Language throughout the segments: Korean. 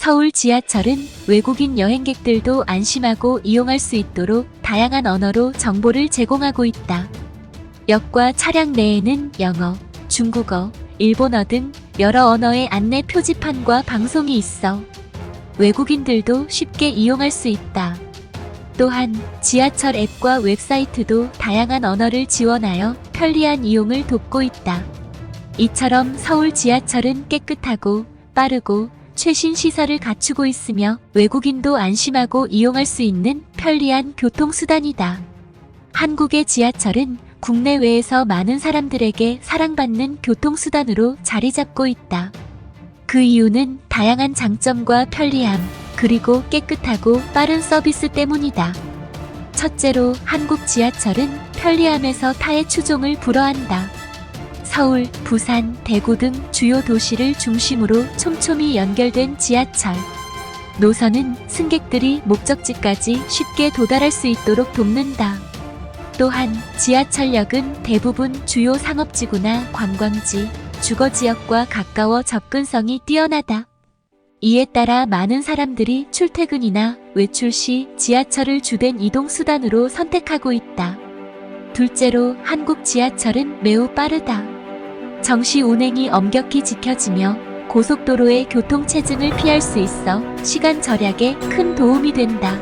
서울 지하철은 외국인 여행객들도 안심하고 이용할 수 있도록 다양한 언어로 정보를 제공하고 있다. 역과 차량 내에는 영어, 중국어, 일본어 등 여러 언어의 안내 표지판과 방송이 있어 외국인들도 쉽게 이용할 수 있다. 또한 지하철 앱과 웹사이트도 다양한 언어를 지원하여 편리한 이용을 돕고 있다. 이처럼 서울 지하철은 깨끗하고 빠르고 최신 시설을 갖추고 있으며 외국인도 안심하고 이용할 수 있는 편리한 교통수단이다. 한국의 지하철은 국내외에서 많은 사람들에게 사랑받는 교통수단으로 자리 잡고 있다. 그 이유는 다양한 장점과 편리함, 그리고 깨끗하고 빠른 서비스 때문이다. 첫째로 한국 지하철은 편리함에서 타의 추종을 불허한다. 서울, 부산, 대구 등 주요 도시를 중심으로 촘촘히 연결된 지하철 노선은 승객들이 목적지까지 쉽게 도달할 수 있도록 돕는다. 또한 지하철역은 대부분 주요 상업지구나 관광지, 주거지역과 가까워 접근성이 뛰어나다. 이에 따라 많은 사람들이 출퇴근이나 외출 시 지하철을 주된 이동수단으로 선택하고 있다. 둘째로 한국 지하철은 매우 빠르다. 정시 운행이 엄격히 지켜지며 고속도로의 교통체증을 피할 수 있어 시간 절약에 큰 도움이 된다.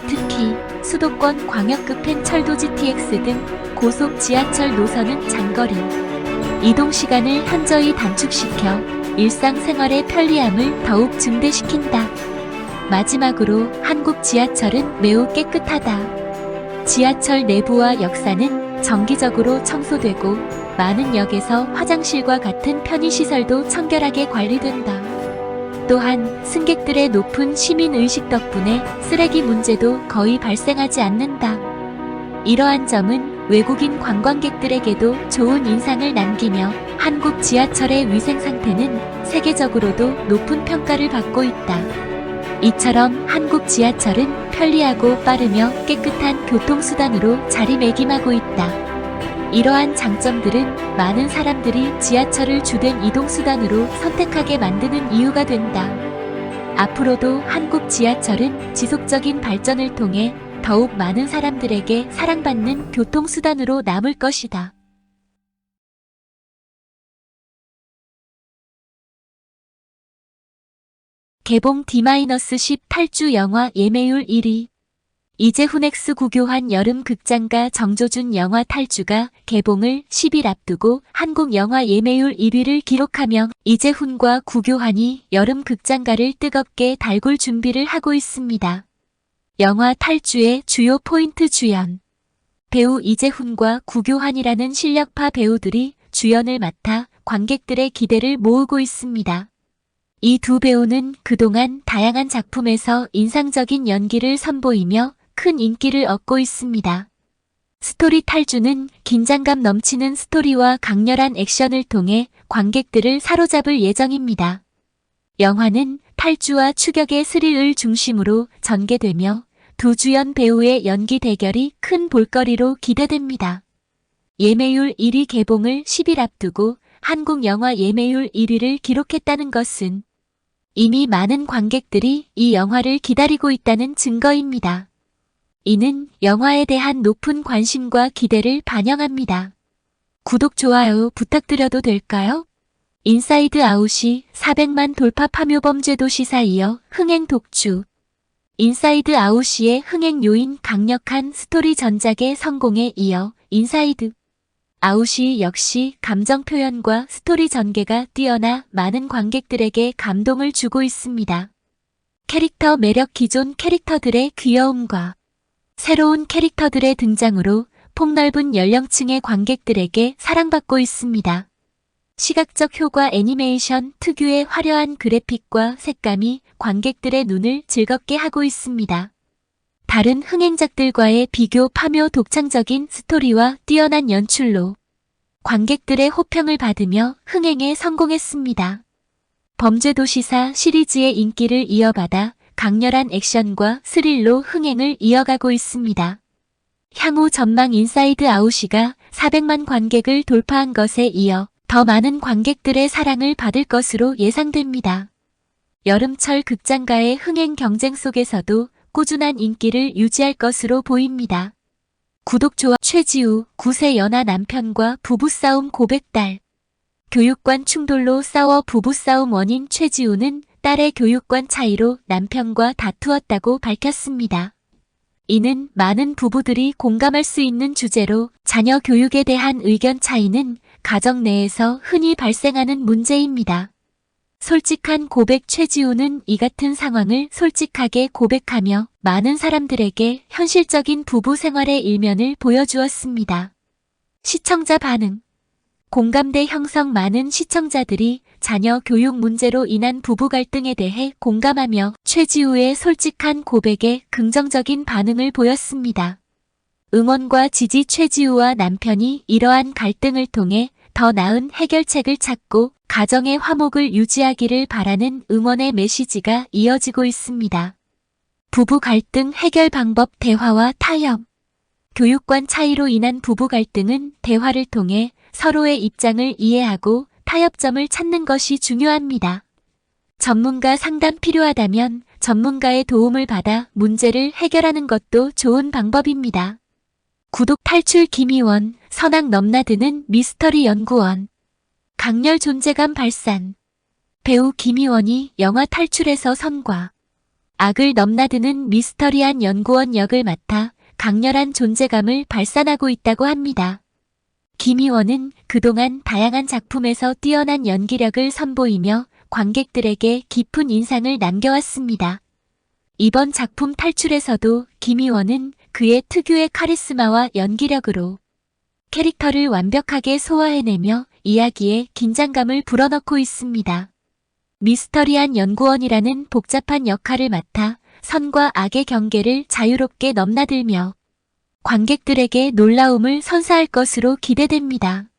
특히 수도권 광역급행 철도 GTX 등 고속 지하철 노선은 장거리 이동 시간을 현저히 단축시켜 일상생활의 편리함을 더욱 증대시킨다. 마지막으로 한국 지하철은 매우 깨끗하다. 지하철 내부와 역사는 정기적으로 청소되고 많은 역에서 화장실과 같은 편의시설도 청결하게 관리된다. 또한 승객들의 높은 시민의식 덕분에 쓰레기 문제도 거의 발생하지 않는다. 이러한 점은 외국인 관광객들에게도 좋은 인상을 남기며 한국 지하철의 위생 상태는 세계적으로도 높은 평가를 받고 있다. 이처럼 한국 지하철은 편리하고 빠르며 깨끗한 교통수단으로 자리매김하고 있다. 이러한 장점들은 많은 사람들이 지하철을 주된 이동수단으로 선택하게 만드는 이유가 된다. 앞으로도 한국 지하철은 지속적인 발전을 통해 더욱 많은 사람들에게 사랑받는 교통수단으로 남을 것이다. 개봉 D-10 탈주 영화 예매율 1위. 이재훈 엑스 구교환 여름 극장가 정조준 영화 탈주가 개봉을 10일 앞두고 한국 영화 예매율 1위를 기록하며 이재훈과 구교환이 여름 극장가를 뜨겁게 달굴 준비를 하고 있습니다. 영화 탈주의 주요 포인트 주연 배우 이재훈과 구교환이라는 실력파 배우들이 주연을 맡아 관객들의 기대를 모으고 있습니다. 이 두 배우는 그동안 다양한 작품에서 인상적인 연기를 선보이며 큰 인기를 얻고 있습니다. 스토리 탈주는 긴장감 넘치는 스토리와 강렬한 액션을 통해 관객들을 사로잡을 예정입니다. 영화는 탈주와 추격의 스릴을 중심으로 전개되며 두 주연 배우의 연기 대결이 큰 볼거리로 기대됩니다. 예매율 1위 개봉을 10일 앞두고 한국 영화 예매율 1위를 기록했다는 것은 이미 많은 관객들이 이 영화를 기다리고 있다는 증거입니다. 이는 영화에 대한 높은 관심과 기대를 반영합니다. 구독, 좋아요 부탁드려도 될까요? 인사이드 아웃이 400만 돌파 파묘범죄도시사 이어 흥행 독주. 인사이드 아웃의 흥행 요인 강력한 스토리 전작의 성공에 이어 인사이드 아웃이 역시 감정 표현과 스토리 전개가 뛰어나 많은 관객들에게 감동을 주고 있습니다. 캐릭터 매력 기존 캐릭터들의 귀여움과 새로운 캐릭터들의 등장으로 폭넓은 연령층의 관객들에게 사랑받고 있습니다. 시각적 효과 애니메이션 특유의 화려한 그래픽과 색감이 관객들의 눈을 즐겁게 하고 있습니다. 다른 흥행작들과의 비교 파묘 독창적인 스토리와 뛰어난 연출로 관객들의 호평을 받으며 흥행에 성공했습니다. 범죄도시사 시리즈의 인기를 이어받아 강렬한 액션과 스릴로 흥행을 이어가고 있습니다. 향후 전망 인사이드 아웃이가 400만 관객을 돌파한 것에 이어 더 많은 관객들의 사랑을 받을 것으로 예상됩니다. 여름철 극장가의 흥행 경쟁 속에서도 꾸준한 인기를 유지할 것으로 보입니다. 구독, 좋아. 최지우, 9세 연하 남편과 부부싸움 고백딸. 교육관 충돌로 싸워 부부싸움 원인 최지우는 딸의 교육관 차이로 남편과 다투었다고 밝혔습니다. 이는 많은 부부들이 공감할 수 있는 주제로 자녀 교육에 대한 의견 차이는 가정 내에서 흔히 발생하는 문제입니다. 솔직한 고백. 최지우는 이 같은 상황을 솔직하게 고백하며 많은 사람들에게 현실적인 부부 생활의 일면을 보여주었습니다. 시청자 반응. 공감대 형성. 많은 시청자들이 자녀 교육 문제로 인한 부부 갈등에 대해 공감하며 최지우의 솔직한 고백에 긍정적인 반응을 보였습니다. 응원과 지지. 최지우와 남편이 이러한 갈등을 통해 더 나은 해결책을 찾고 가정의 화목을 유지하기를 바라는 응원의 메시지가 이어지고 있습니다. 부부 갈등 해결 방법. 대화와 타협. 교육관 차이로 인한 부부 갈등은 대화를 통해 서로의 입장을 이해하고 타협점을 찾는 것이 중요합니다. 전문가 상담. 필요하다면 전문가의 도움을 받아 문제를 해결하는 것도 좋은 방법입니다. 구독. 탈출. 김희원, 선악 넘나드는 미스터리 연구원. 강렬 존재감 발산. 배우 김희원이 영화 탈출에서 선과 악을 넘나드는 미스터리한 연구원 역을 맡아 강렬한 존재감을 발산하고 있다고 합니다. 김희원은 그동안 다양한 작품에서 뛰어난 연기력을 선보이며 관객들에게 깊은 인상을 남겨왔습니다. 이번 작품 탈출에서도 김희원은 그의 특유의 카리스마와 연기력으로 캐릭터를 완벽하게 소화해내며 이야기에 긴장감을 불어넣고 있습니다. 미스터리한 연구원이라는 복잡한 역할을 맡아 선과 악의 경계를 자유롭게 넘나들며 관객들에게 놀라움을 선사할 것으로 기대됩니다.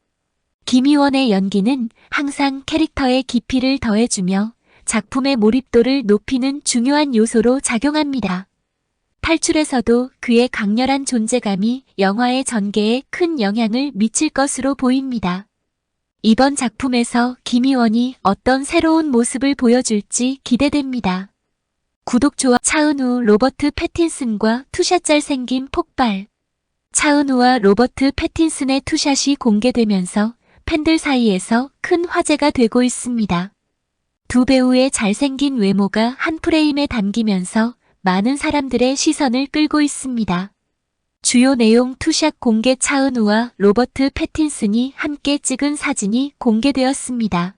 김희원의 연기는 항상 캐릭터의 깊이를 더해주며 작품의 몰입도를 높이는 중요한 요소로 작용합니다. 탈출에서도 그의 강렬한 존재감이 영화의 전개에 큰 영향을 미칠 것으로 보입니다. 이번 작품에서 김희원이 어떤 새로운 모습을 보여줄지 기대됩니다. 구독, 좋아. 차은우, 로버트 패틴슨과 투샷. 잘생김 폭발. 차은우와 로버트 패틴슨의 투샷이 공개되면서 팬들 사이에서 큰 화제가 되고 있습니다. 두 배우의 잘생긴 외모가 한 프레임에 담기면서 많은 사람들의 시선을 끌고 있습니다. 주요 내용. 투샷 공개. 차은우와 로버트 패틴슨이 함께 찍은 사진이 공개되었습니다.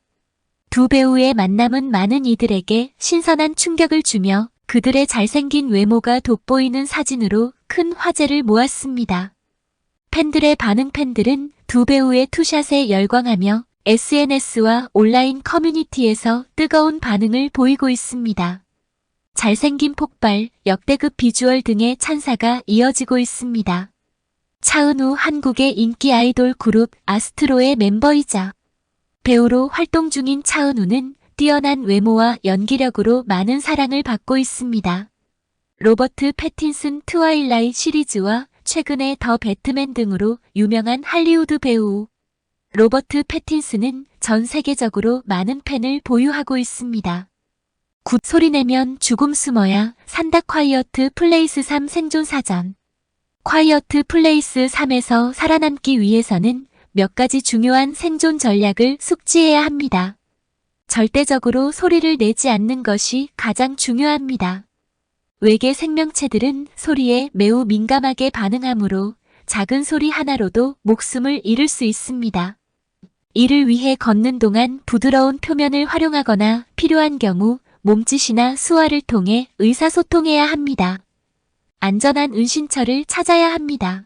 두 배우의 만남은 많은 이들에게 신선한 충격을 주며 그들의 잘생긴 외모가 돋보이는 사진으로 큰 화제를 모았습니다. 팬들의 반응. 팬들은 두 배우의 투샷에 열광하며 SNS와 온라인 커뮤니티에서 뜨거운 반응을 보이고 있습니다. 잘생긴 폭발, 역대급 비주얼 등의 찬사가 이어지고 있습니다. 차은우, 한국의 인기 아이돌 그룹 아스트로의 멤버이자 배우로 활동 중인 차은우는 뛰어난 외모와 연기력으로 많은 사랑을 받고 있습니다. 로버트 패틴슨 트와일라잇 시리즈와 최근의 더 배트맨 등으로 유명한 할리우드 배우. 로버트 패틴슨은 전 세계적으로 많은 팬을 보유하고 있습니다. 굿. 소리내면 죽음 숨어야 산다. 콰이어트 플레이스 3 생존 사전. 콰이어트 플레이스 3에서 살아남기 위해서는 몇 가지 중요한 생존 전략을 숙지해야 합니다. 절대적으로 소리를 내지 않는 것이 가장 중요합니다. 외계 생명체들은 소리에 매우 민감하게 반응하므로 작은 소리 하나로도 목숨을 잃을 수 있습니다. 이를 위해 걷는 동안 부드러운 표면을 활용하거나 필요한 경우 몸짓이나 수화를 통해 의사소통해야 합니다. 안전한 은신처를 찾아야 합니다.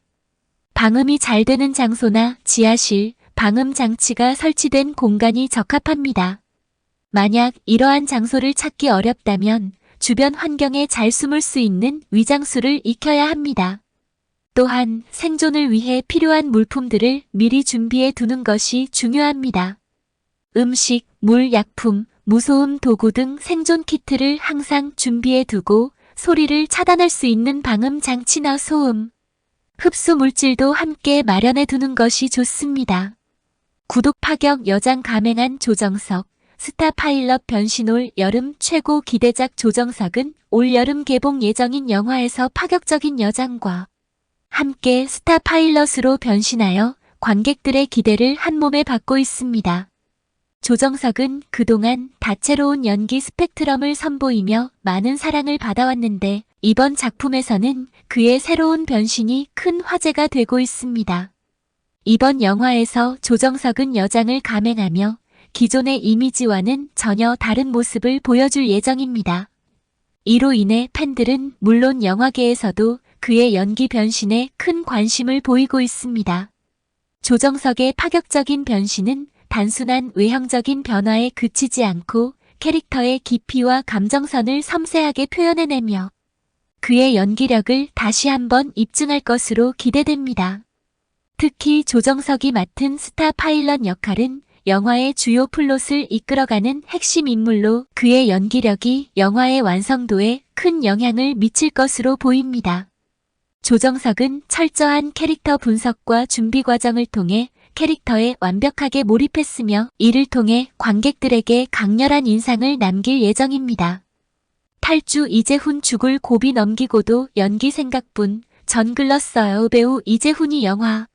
방음이 잘 되는 장소나 지하실, 방음 장치가 설치된 공간이 적합합니다. 만약 이러한 장소를 찾기 어렵다면 주변 환경에 잘 숨을 수 있는 위장수를 익혀야 합니다. 또한 생존을 위해 필요한 물품들을 미리 준비해 두는 것이 중요합니다. 음식, 물, 약품, 무소음 도구 등 생존 키트를 항상 준비해 두고 소리를 차단할 수 있는 방음 장치나 소음, 흡수 물질도 함께 마련해 두는 것이 좋습니다. 구독. 파격 여장 감행한 조정석, 스타 파일럿 변신. 올 여름 최고 기대작. 조정석은 올 여름 개봉 예정인 영화에서 파격적인 여장과 함께 스타 파일럿으로 변신하여 관객들의 기대를 한몸에 받고 있습니다. 조정석은 그동안 다채로운 연기 스펙트럼을 선보이며 많은 사랑을 받아왔는데 이번 작품에서는 그의 새로운 변신이 큰 화제가 되고 있습니다. 이번 영화에서 조정석은 여장을 감행하며 기존의 이미지와는 전혀 다른 모습을 보여줄 예정입니다. 이로 인해 팬들은 물론 영화계에서도 그의 연기 변신에 큰 관심을 보이고 있습니다. 조정석의 파격적인 변신은 단순한 외형적인 변화에 그치지 않고 캐릭터의 깊이와 감정선을 섬세하게 표현해내며 그의 연기력을 다시 한번 입증할 것으로 기대됩니다. 특히 조정석이 맡은 스타 파일럿 역할은 영화의 주요 플롯을 이끌어가는 핵심 인물로 그의 연기력이 영화의 완성도에 큰 영향을 미칠 것으로 보입니다. 조정석은 철저한 캐릭터 분석과 준비 과정을 통해 캐릭터에 완벽하게 몰입했으며 이를 통해 관객들에게 강렬한 인상을 남길 예정입니다. 탈주. 이재훈 죽을 고비 넘기고도 연기 생각뿐 전 글렀어요. 배우 이재훈이 영화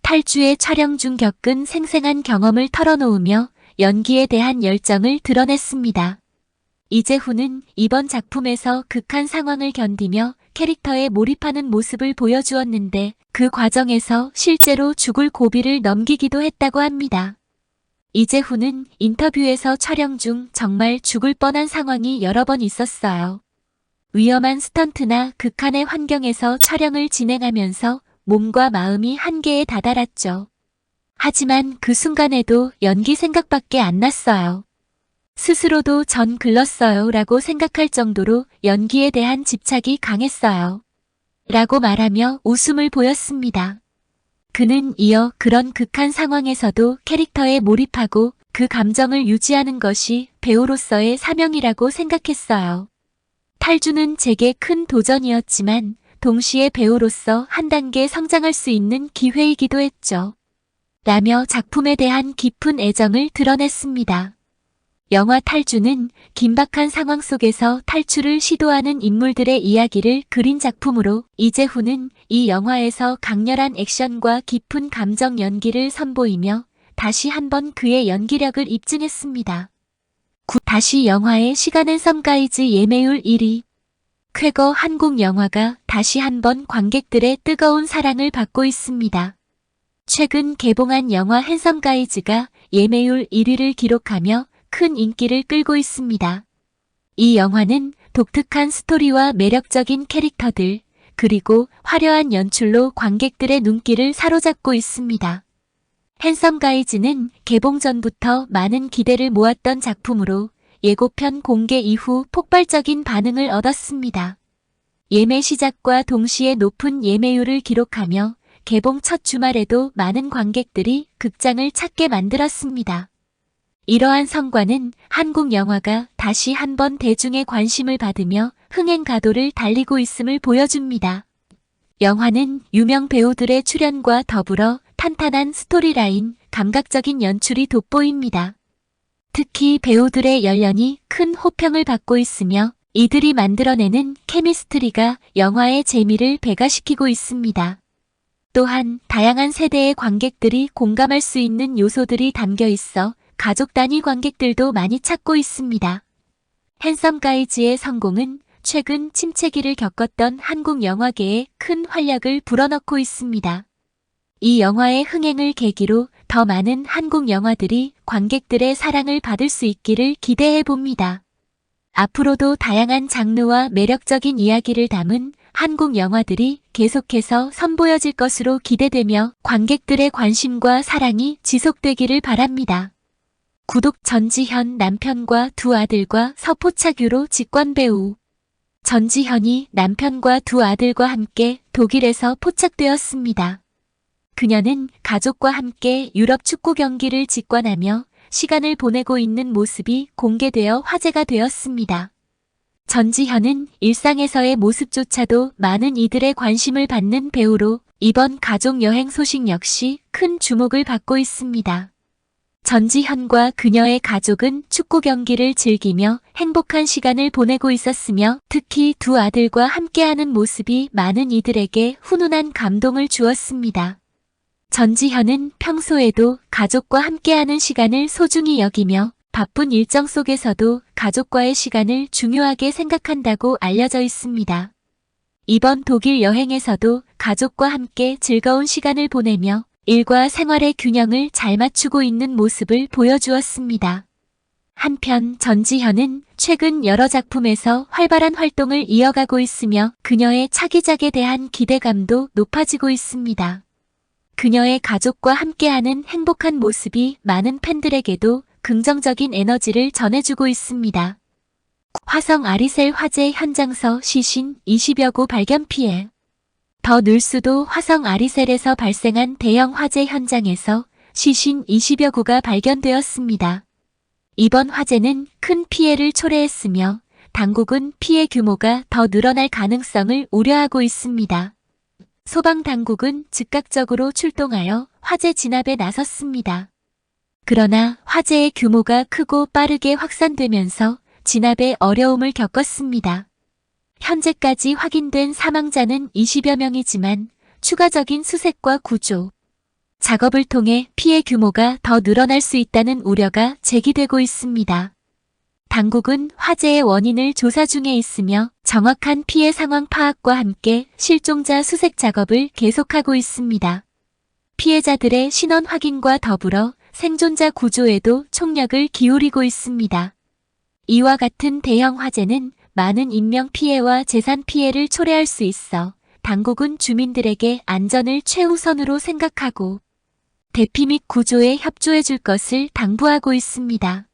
탈주의 촬영 중 겪은 생생한 경험을 털어놓으며 연기에 대한 열정을 드러냈습니다. 이재훈은 이번 작품에서 극한 상황을 견디며 캐릭터에 몰입하는 모습을 보여주었는데 그 과정에서 실제로 죽을 고비를 넘기기도 했다고 합니다. 이재훈은 인터뷰에서 촬영 중 정말 죽을 뻔한 상황이 여러 번 있었어요. 위험한 스턴트나 극한의 환경에서 촬영을 진행하면서 몸과 마음이 한계에 다다랐죠. 하지만 그 순간에도 연기 생각밖에 안 났어요. 스스로도 전 글렀어요 라고 생각할 정도로 연기에 대한 집착이 강했어요. 라고 말하며 웃음을 보였습니다. 그는 이어 그런 극한 상황에서도 캐릭터에 몰입하고 그 감정을 유지하는 것이 배우로서의 사명이라고 생각했어요. 탈주는 제게 큰 도전이었지만 동시에 배우로서 한 단계 성장할 수 있는 기회이기도 했죠. 라며 작품에 대한 깊은 애정을 드러냈습니다. 영화 탈주는 긴박한 상황 속에서 탈출을 시도하는 인물들의 이야기를 그린 작품으로 이재훈은 이 영화에서 강렬한 액션과 깊은 감정 연기를 선보이며 다시 한번 그의 연기력을 입증했습니다. 다시 영화의 시간. 핸섬 가이즈 예매율 1위. 쾌거 한국 영화가 다시 한번 관객들의 뜨거운 사랑을 받고 있습니다. 최근 개봉한 영화 핸섬 가이즈가 예매율 1위를 기록하며 큰 인기를 끌고 있습니다. 이 영화는 독특한 스토리와 매력적인 캐릭터들, 그리고 화려한 연출로 관객들의 눈길을 사로잡고 있습니다. 핸섬 가이즈는 개봉 전부터 많은 기대를 모았던 작품으로 예고편 공개 이후 폭발적인 반응을 얻었습니다. 예매 시작과 동시에 높은 예매율을 기록하며 개봉 첫 주말에도 많은 관객들이 극장을 찾게 만들었습니다. 이러한 성과는 한국 영화가 다시 한번 대중의 관심을 받으며 흥행 가도를 달리고 있음을 보여줍니다. 영화는 유명 배우들의 출연과 더불어 탄탄한 스토리라인, 감각적인 연출이 돋보입니다. 특히 배우들의 열연이 큰 호평을 받고 있으며 이들이 만들어내는 케미스트리가 영화의 재미를 배가시키고 있습니다. 또한 다양한 세대의 관객들이 공감할 수 있는 요소들이 담겨 있어 가족 단위 관객들도 많이 찾고 있습니다. 핸섬 가이즈의 성공은 최근 침체기를 겪었던 한국 영화계에 큰 활력을 불어넣고 있습니다. 이 영화의 흥행을 계기로 더 많은 한국 영화들이 관객들의 사랑을 받을 수 있기를 기대해 봅니다. 앞으로도 다양한 장르와 매력적인 이야기를 담은 한국 영화들이 계속해서 선보여질 것으로 기대되며 관객들의 관심과 사랑이 지속되기를 바랍니다. 구독. 전지현 남편과 두 아들과 서포차규로 직관배우. 전지현이 남편과 두 아들과 함께 독일에서 포착되었습니다. 그녀는 가족과 함께 유럽 축구 경기를 직관하며 시간을 보내고 있는 모습이 공개되어 화제가 되었습니다. 전지현은 일상에서의 모습조차도 많은 이들의 관심을 받는 배우로 이번 가족 여행 소식 역시 큰 주목을 받고 있습니다. 전지현과 그녀의 가족은 축구 경기를 즐기며 행복한 시간을 보내고 있었으며 특히 두 아들과 함께하는 모습이 많은 이들에게 훈훈한 감동을 주었습니다. 전지현은 평소에도 가족과 함께하는 시간을 소중히 여기며 바쁜 일정 속에서도 가족과의 시간을 중요하게 생각한다고 알려져 있습니다. 이번 독일 여행에서도 가족과 함께 즐거운 시간을 보내며 일과 생활의 균형을 잘 맞추고 있는 모습을 보여주었습니다. 한편 전지현은 최근 여러 작품에서 활발한 활동을 이어가고 있으며 그녀의 차기작에 대한 기대감도 높아지고 있습니다. 그녀의 가족과 함께하는 행복한 모습이 많은 팬들에게도 긍정적인 에너지를 전해주고 있습니다. 화성 아리셀 화재 현장서 시신 20여 구 발견 피해. 더 눌수도 화성 아리셀에서 발생한 대형 화재 현장에서 시신 20여 구가 발견되었습니다. 이번 화재는 큰 피해를 초래했으며 당국은 피해 규모가 더 늘어날 가능성을 우려하고 있습니다. 소방당국은 즉각적으로 출동하여 화재 진압에 나섰습니다. 그러나 화재의 규모가 크고 빠르게 확산되면서 진압에 어려움을 겪었습니다. 현재까지 확인된 사망자는 20여 명이지만 추가적인 수색과 구조, 작업을 통해 피해 규모가 더 늘어날 수 있다는 우려가 제기되고 있습니다. 당국은 화재의 원인을 조사 중에 있으며 정확한 피해 상황 파악과 함께 실종자 수색 작업을 계속하고 있습니다. 피해자들의 신원 확인과 더불어 생존자 구조에도 총력을 기울이고 있습니다. 이와 같은 대형 화재는 많은 인명 피해와 재산 피해를 초래할 수 있어 당국은 주민들에게 안전을 최우선으로 생각하고 대피 및 구조에 협조해 줄 것을 당부하고 있습니다.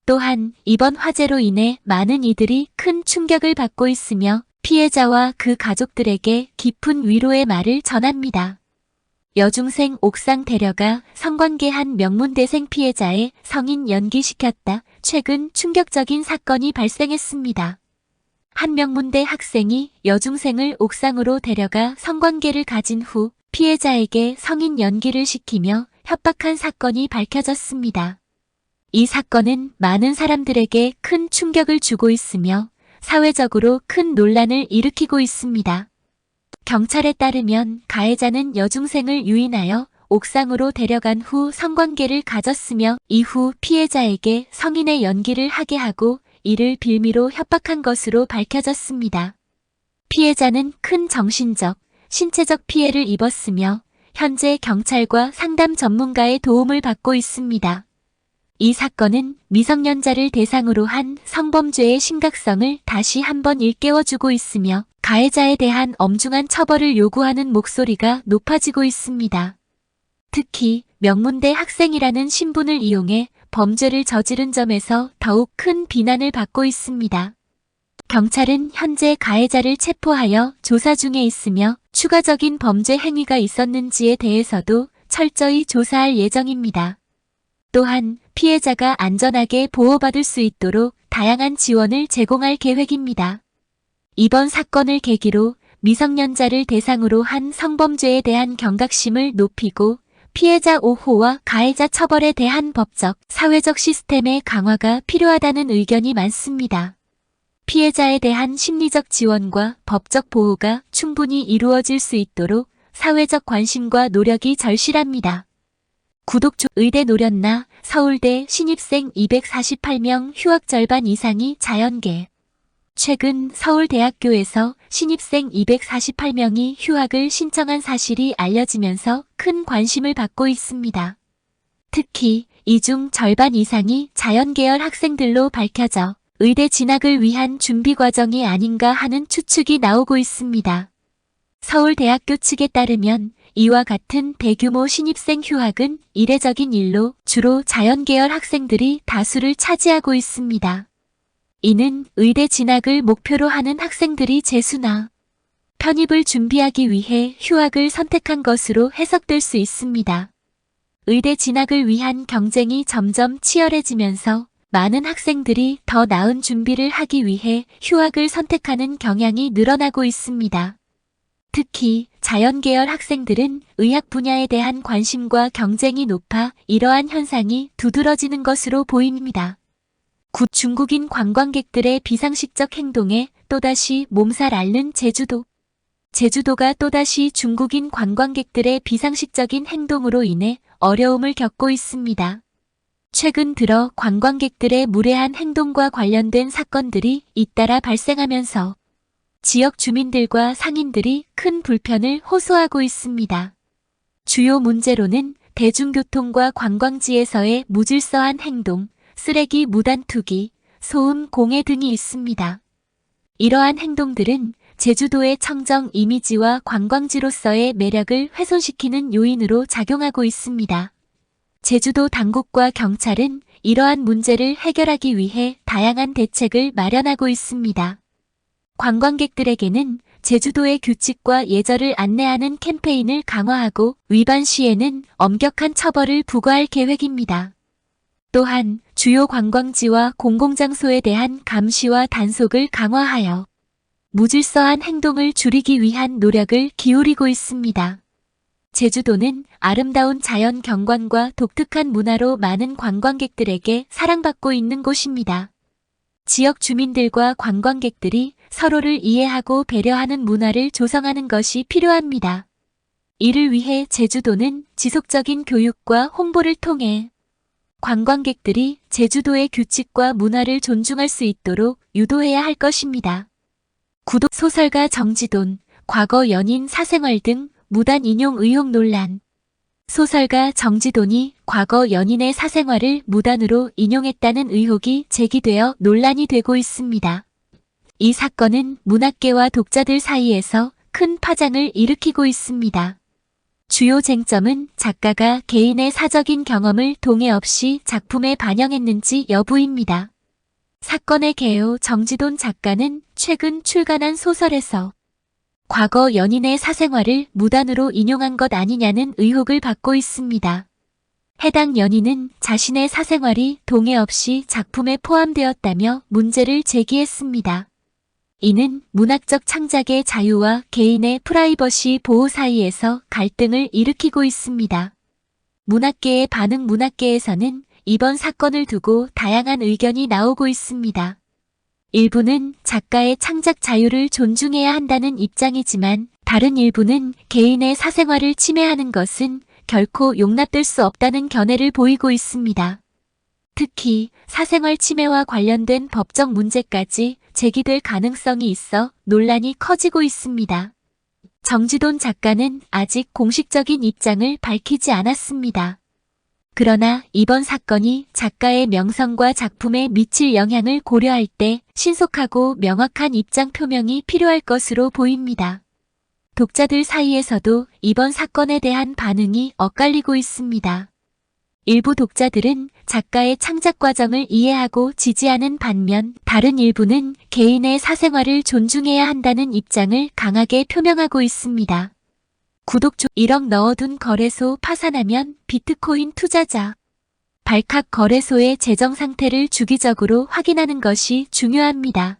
또한 이번 화재로 인해 많은 이들이 큰 충격을 받고 있으며 피해자와 그 가족들에게 깊은 위로의 말을 전합니다. 여중생 옥상 데려가 성관계한 명문대생 피해자의 성인 연기시켰다. 최근 충격적인 사건이 발생했습니다. 한 명문대 학생이 여중생을 옥상으로 데려가 성관계를 가진 후 피해자에게 성인 연기를 시키며 협박한 사건이 밝혀졌습니다. 이 사건은 많은 사람들에게 큰 충격을 주고 있으며 사회적으로 큰 논란을 일으키고 있습니다. 경찰에 따르면 가해자는 여중생을 유인하여 옥상으로 데려간 후 성관계를 가졌으며 이후 피해자에게 성인의 연기를 하게 하고 이를 빌미로 협박한 것으로 밝혀졌습니다. 피해자는 큰 정신적, 신체적 피해를 입었으며 현재 경찰과 상담 전문가의 도움을 받고 있습니다. 이 사건은 미성년자를 대상으로 한 성범죄의 심각성을 다시 한번 일깨워주고 있으며 가해자에 대한 엄중한 처벌을 요구하는 목소리가 높아지고 있습니다. 특히 명문대 학생이라는 신분을 이용해 범죄를 저지른 점에서 더욱 큰 비난을 받고 있습니다. 경찰은 현재 가해자를 체포하여 조사 중에 있으며 추가적인 범죄 행위가 있었는지에 대해서도 철저히 조사할 예정입니다. 또한 피해자가 안전하게 보호받을 수 있도록 다양한 지원을 제공할 계획입니다. 이번 사건을 계기로 미성년자를 대상으로 한 성범죄에 대한 경각심을 높이고 피해자 보호와 가해자 처벌에 대한 법적, 사회적 시스템의 강화가 필요하다는 의견이 많습니다. 피해자에 대한 심리적 지원과 법적 보호가 충분히 이루어질 수 있도록 사회적 관심과 노력이 절실합니다. 구독 중 의대 노렸나 서울대 신입생 248명 휴학 절반 이상이 자연계. 최근 서울대학교에서 신입생 248명이 휴학을 신청한 사실이 알려지면서 큰 관심을 받고 있습니다. 특히 이 중 절반 이상이 자연계열 학생들로 밝혀져 의대 진학을 위한 준비 과정이 아닌가 하는 추측이 나오고 있습니다. 서울대학교 측에 따르면 이와 같은 대규모 신입생 휴학은 이례적인 일로 주로 자연계열 학생들이 다수를 차지하고 있습니다. 이는 의대 진학을 목표로 하는 학생들이 재수나 편입을 준비하기 위해 휴학을 선택한 것으로 해석될 수 있습니다. 의대 진학을 위한 경쟁이 점점 치열해지면서 많은 학생들이 더 나은 준비를 하기 위해 휴학을 선택하는 경향이 늘어나고 있습니다. 특히 자연계열 학생들은 의학 분야에 대한 관심과 경쟁이 높아 이러한 현상이 두드러지는 것으로 보입니다. 중국인 관광객들의 비상식적 행동에 또다시 몸살 앓는 제주도. 제주도가 또다시 중국인 관광객들의 비상식적인 행동으로 인해 어려움을 겪고 있습니다. 최근 들어 관광객들의 무례한 행동과 관련된 사건들이 잇따라 발생하면서 지역 주민들과 상인들이 큰 불편을 호소하고 있습니다. 주요 문제로는 대중교통과 관광지에서의 무질서한 행동, 쓰레기 무단 투기, 소음 공해 등이 있습니다. 이러한 행동들은 제주도의 청정 이미지와 관광지로서의 매력을 훼손시키는 요인으로 작용하고 있습니다. 제주도 당국과 경찰은 이러한 문제를 해결하기 위해 다양한 대책을 마련하고 있습니다. 관광객들에게는 제주도의 규칙과 예절을 안내하는 캠페인을 강화하고 위반 시에는 엄격한 처벌을 부과할 계획입니다. 또한 주요 관광지와 공공장소에 대한 감시와 단속을 강화하여 무질서한 행동을 줄이기 위한 노력을 기울이고 있습니다. 제주도는 아름다운 자연 경관과 독특한 문화로 많은 관광객들에게 사랑받고 있는 곳입니다. 지역 주민들과 관광객들이 서로를 이해하고 배려하는 문화를 조성하는 것이 필요합니다. 이를 위해 제주도는 지속적인 교육과 홍보를 통해 관광객들이 제주도의 규칙과 문화를 존중할 수 있도록 유도해야 할 것입니다. 소설가 정지돈, 과거 연인 사생활 등 무단 인용 의혹 논란. 소설가 정지돈이 과거 연인의 사생활을 무단으로 인용했다는 의혹이 제기되어 논란이 되고 있습니다. 이 사건은 문학계와 독자들 사이에서 큰 파장을 일으키고 있습니다. 주요 쟁점은 작가가 개인의 사적인 경험을 동의 없이 작품에 반영했는지 여부입니다. 사건의 개요 정지돈 작가는 최근 출간한 소설에서 과거 연인의 사생활을 무단으로 인용한 것 아니냐는 의혹을 받고 있습니다. 해당 연인은 자신의 사생활이 동의 없이 작품에 포함되었다며 문제를 제기했습니다. 이는 문학적 창작의 자유와 개인의 프라이버시 보호 사이에서 갈등을 일으키고 있습니다. 문학계의 반응. 문학계에서는 이번 사건을 두고 다양한 의견이 나오고 있습니다. 일부는 작가의 창작 자유를 존중해야 한다는 입장이지만 다른 일부는 개인의 사생활을 침해하는 것은 결코 용납될 수 없다는 견해를 보이고 있습니다. 특히 사생활 침해와 관련된 법적 문제까지 제기될 가능성이 있어 논란이 커지고 있습니다. 정지돈 작가는 아직 공식적인 입장을 밝히지 않았습니다. 그러나 이번 사건이 작가의 명성과 작품에 미칠 영향을 고려할 때 신속하고 명확한 입장 표명이 필요할 것으로 보입니다. 독자들 사이에서도 이번 사건에 대한 반응이 엇갈리고 있습니다. 일부 독자들은 작가의 창작 과정을 이해하고 지지하는 반면 다른 일부는 개인의 사생활을 존중해야 한다는 입장을 강하게 표명하고 있습니다. 1억 넣어둔 거래소 파산하면 비트코인 투자자. 발칵 거래소의 재정 상태를 주기적으로 확인하는 것이 중요합니다.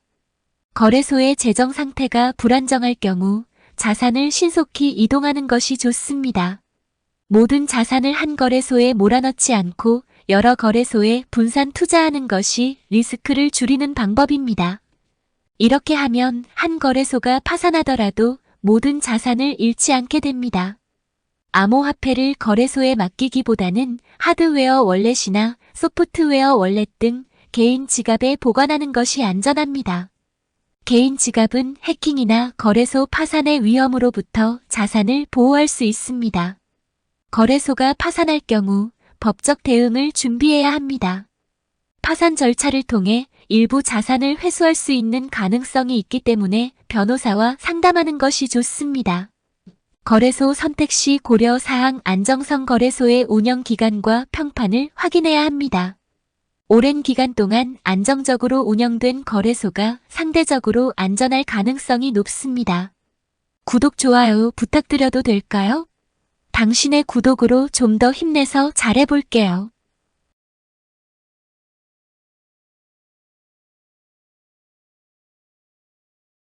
거래소의 재정 상태가 불안정할 경우 자산을 신속히 이동하는 것이 좋습니다. 모든 자산을 한 거래소에 몰아넣지 않고 여러 거래소에 분산 투자하는 것이 리스크를 줄이는 방법입니다. 이렇게 하면 한 거래소가 파산하더라도 모든 자산을 잃지 않게 됩니다. 암호화폐를 거래소에 맡기기보다는 하드웨어 월렛이나 소프트웨어 월렛 등 개인 지갑에 보관하는 것이 안전합니다. 개인 지갑은 해킹이나 거래소 파산의 위험으로부터 자산을 보호할 수 있습니다. 거래소가 파산할 경우 법적 대응을 준비해야 합니다. 파산 절차를 통해 일부 자산을 회수할 수 있는 가능성이 있기 때문에 변호사와 상담하는 것이 좋습니다. 거래소 선택 시 고려 사항. 안정성. 거래소의 운영 기간과 평판을 확인해야 합니다. 오랜 기간 동안 안정적으로 운영된 거래소가 상대적으로 안전할 가능성이 높습니다. 구독, 좋아요 부탁드려도 될까요? 당신의 구독으로 좀 더 힘내서 잘해볼게요.